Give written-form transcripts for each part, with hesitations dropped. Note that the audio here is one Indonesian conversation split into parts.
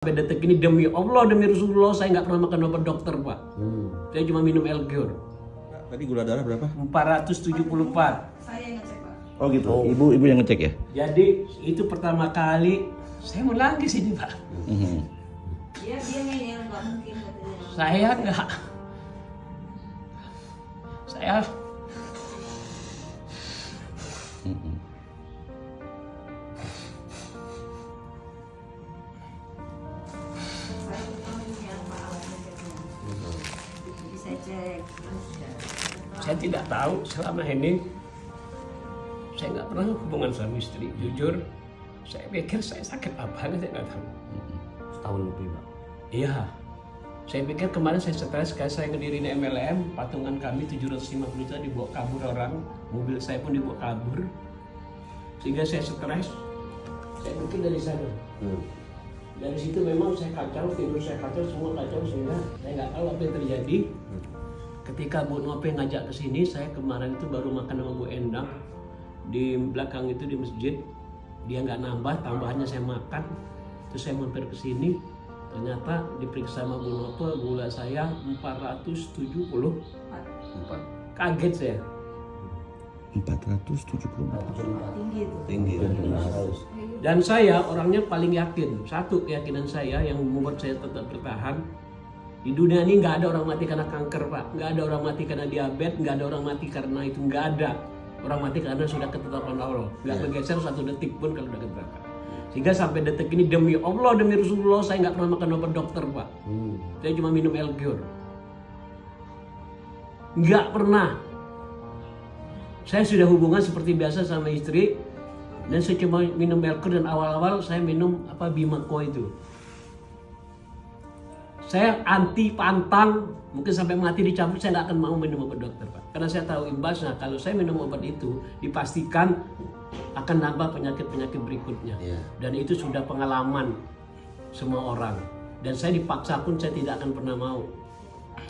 Sampai detik ini demi Allah, demi Rasulullah, saya nggak pernah makan obat dokter, Pak. Saya cuma minum L-Cure. Tadi gula darah berapa? 474. Saya yang ngecek, Pak. Oh gitu. Ibu yang ngecek ya? Jadi itu pertama kali saya mau nangis ini, Pak. Dia ngeyel, nggak mungkin katanya. Saya nggak. Saya Saya tahu yang Pak alat ngeceknya. Bisa cek. saya tidak tahu selama ini saya nggak pernah hubungan sama istri. Jujur, saya pikir saya sakit apa, saya nggak tahu. Setahun lebih, Pak. Iya, saya pikir kemarin saya stres kayak saya ngedirin MLM, patungan kami 750 juta dibawa kabur orang, mobil saya pun dibawa kabur, sehingga saya stres. Saya pikir dari sana. Dari situ memang saya kacau, tidur saya kacau, semua kacau, sehingga saya nggak tahu apa yang terjadi. Ketika Bu Nope ngajak ke sini, saya kemarin itu baru makan sama Bu Endang di belakang itu di masjid. Dia nggak nambah, tambahannya saya makan. Terus saya mampir ke sini, ternyata diperiksa sama Bu Nope, gula saya 470. Kaget saya. 474. Tinggi itu. Tinggi. Dan saya orangnya paling yakin. Satu keyakinan saya yang membuat saya tetap bertahan. Di dunia ini nggak ada orang mati karena kanker, Pak. Nggak ada orang mati karena diabetes, nggak ada orang mati karena itu, nggak ada. Orang mati karena sudah ketetapan Allah. Nggak bergeser satu detik pun kalau udah ketetapan. Sehingga sampai detik ini demi Allah, demi Rasulullah, saya nggak pernah makan obat dokter, Pak. Saya cuma minum L-Cure. Nggak pernah. Saya sudah hubungan seperti biasa sama istri. Dan saya cuma minum L-Cure, dan awal-awal saya minum Bimako itu. Saya anti pantang, mungkin sampai mati dicabut, saya nggak akan mau minum obat dokter, Pak. Karena saya tahu imbasnya, kalau saya minum obat itu, dipastikan akan nambah penyakit-penyakit berikutnya. Dan itu sudah pengalaman semua orang. Dan saya dipaksa pun saya tidak akan pernah mau.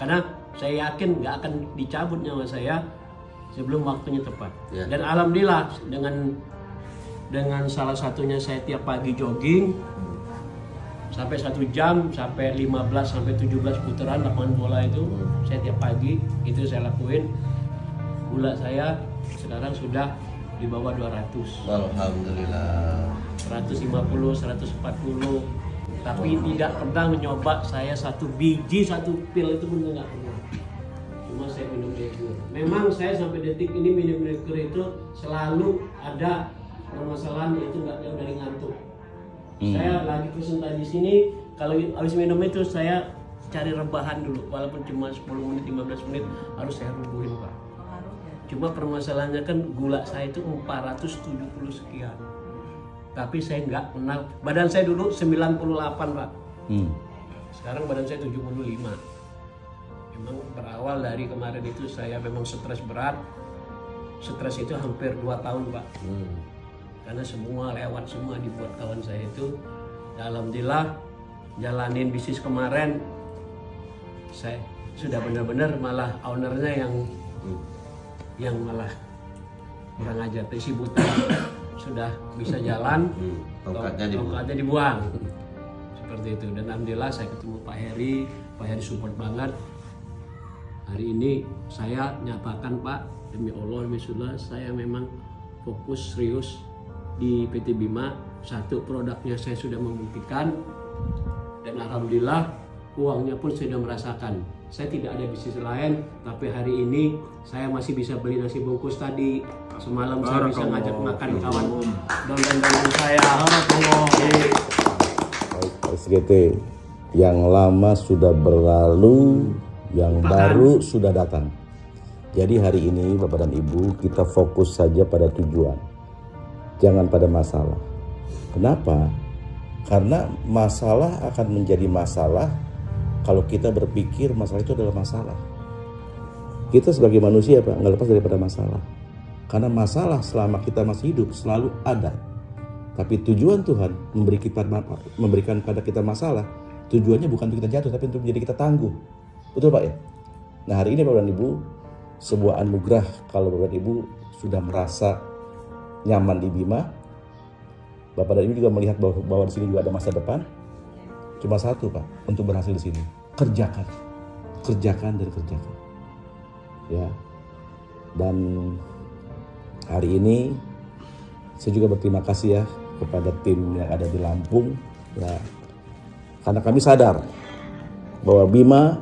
Karena saya yakin nggak akan dicabut nyawa saya sebelum waktunya tepat. Dan alhamdulillah dengan salah satunya saya tiap pagi jogging, sampai 1 jam, sampai 15 sampai 17 putaran lapangan bola itu saya tiap pagi itu saya lakuin. Gula saya sekarang sudah di bawah 200. Alhamdulillah. 150, 140. Tapi tidak pernah mencoba saya satu biji, satu pil itu pun nggak pernah. Cuma saya minum L-Cure. Memang saya sampai detik ini minum L-Cure itu selalu ada permasalahan, yaitu nggak jauh dari ngantuk. Saya lagi presentasi di sini, kalau habis minum itu saya cari rebahan dulu, walaupun cuma 10 menit, 15 menit harus saya rubuhin, Pak. Cuma permasalahannya kan gula saya itu 470 sekian. Tapi saya nggak kenal, badan saya dulu 98, Pak. Sekarang badan saya 75. Memang berawal dari kemarin itu saya memang stres berat. Stres itu hampir 2 tahun, Pak. Karena semua lewat, semua dibuat kawan saya itu. Alhamdulillah jalanin bisnis kemarin, saya sudah benar-benar malah ownernya yang malah kurang ajar, si buta sudah bisa jalan, tongkatnya dibuang seperti itu. Dan alhamdulillah saya ketemu Pak Heri support banget. Hari ini saya nyatakan, Pak, demi Allah, demi Rasulullah, saya memang fokus serius di PT Bima. Satu, produknya saya sudah membuktikan, dan alhamdulillah uangnya pun saya sudah merasakan. Saya tidak ada bisnis lain, tapi hari ini saya masih bisa beli nasi bungkus tadi. Semalam saya bisa ngajak makan kawan dan saya. SGT yang lama sudah berlalu, yang baru sudah datang. Jadi hari ini Bapak dan Ibu, kita fokus saja pada tujuan, jangan pada masalah. Kenapa? Karena masalah akan menjadi masalah kalau kita berpikir masalah itu adalah masalah. Kita sebagai manusia, Pak, nggak lepas daripada masalah. Karena masalah selama kita masih hidup selalu ada. Tapi tujuan Tuhan memberikan pada kita masalah, tujuannya bukan untuk kita jatuh, tapi untuk menjadi kita tangguh. Betul, Pak, ya? Nah, hari ini Bapak dan Ibu, sebuah anugerah kalau Bapak dan Ibu sudah merasa nyaman di Bima. Bapak dan Ibu juga melihat bahwa di sini juga ada masa depan. cuma satu Pak, untuk berhasil di sini. Kerjakan dan kerjakan. Ya. Dan hari ini saya juga berterima kasih ya kepada tim yang ada di Lampung ya. Karena kami sadar bahwa Bima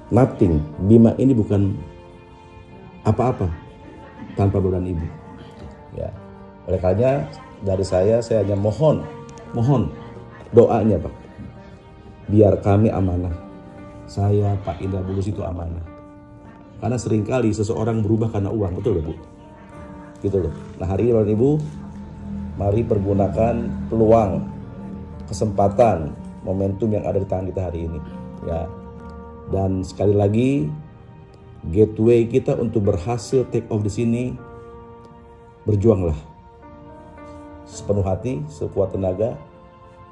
nothing, Bima ini bukan apa-apa tanpa Bapak dan Ibu. Ya. Oleh karena dari saya hanya mohon doanya Pak. Biar kami amanah. Saya Pak Indra Bulus itu amanah. Karena seringkali seseorang berubah karena uang, betul loh Bu? Gitu loh. Nah hari ini Bapak dan Ibu, mari pergunakan peluang, kesempatan, momentum yang ada di tangan kita hari ini. Ya. Dan sekali lagi, gateway kita untuk berhasil take off di sini, berjuanglah sepenuh hati, sekuat tenaga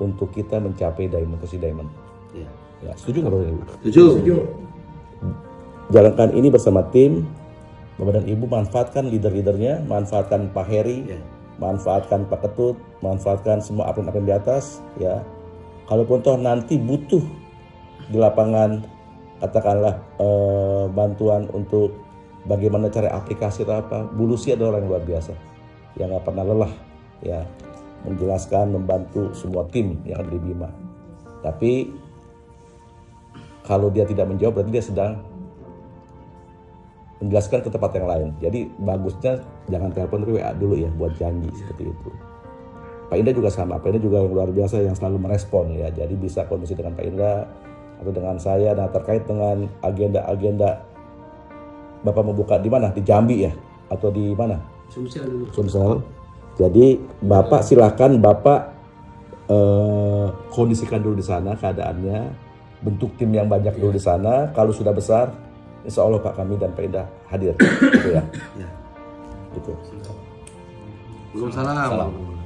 untuk kita mencapai diamond, posisi diamond. Iya. Ya, setuju nggak Bapak dan Ibu? Setuju. Jalankan ini bersama tim. Bapak dan Ibu manfaatkan leader-leadernya, manfaatkan Pak Heri, Iya. manfaatkan Pak Ketut, manfaatkan semua upline di atas. Ya, kalaupun toh nanti butuh di lapangan, katakanlah bantuan untuk bagaimana cara aplikasi atau apa, Bu Lucy adalah orang yang luar biasa, yang nggak pernah lelah, ya, menjelaskan, membantu semua tim yang ada di Bima. Tapi kalau dia tidak menjawab, berarti dia sedang menjelaskan ke tempat yang lain. Jadi bagusnya jangan telepon, tapi WA dulu ya, buat janji seperti itu. Pak Indra juga sama, Pak Indra juga yang luar biasa yang selalu merespon ya. Jadi bisa komunikasi dengan Pak Indra atau dengan saya. Nah terkait dengan agenda-agenda Bapak mau buka di mana? Di Jambi ya? Atau di mana? Sumsel dulu. Sumsel. Jadi Bapak silakan Bapak kondisikan dulu di sana keadaannya, bentuk tim yang banyak dulu di sana. Kalau sudah besar, insya Allah Pak kami dan Pak Indra hadir, gitu ya. Ya. Gitu. Waalaikumsalam.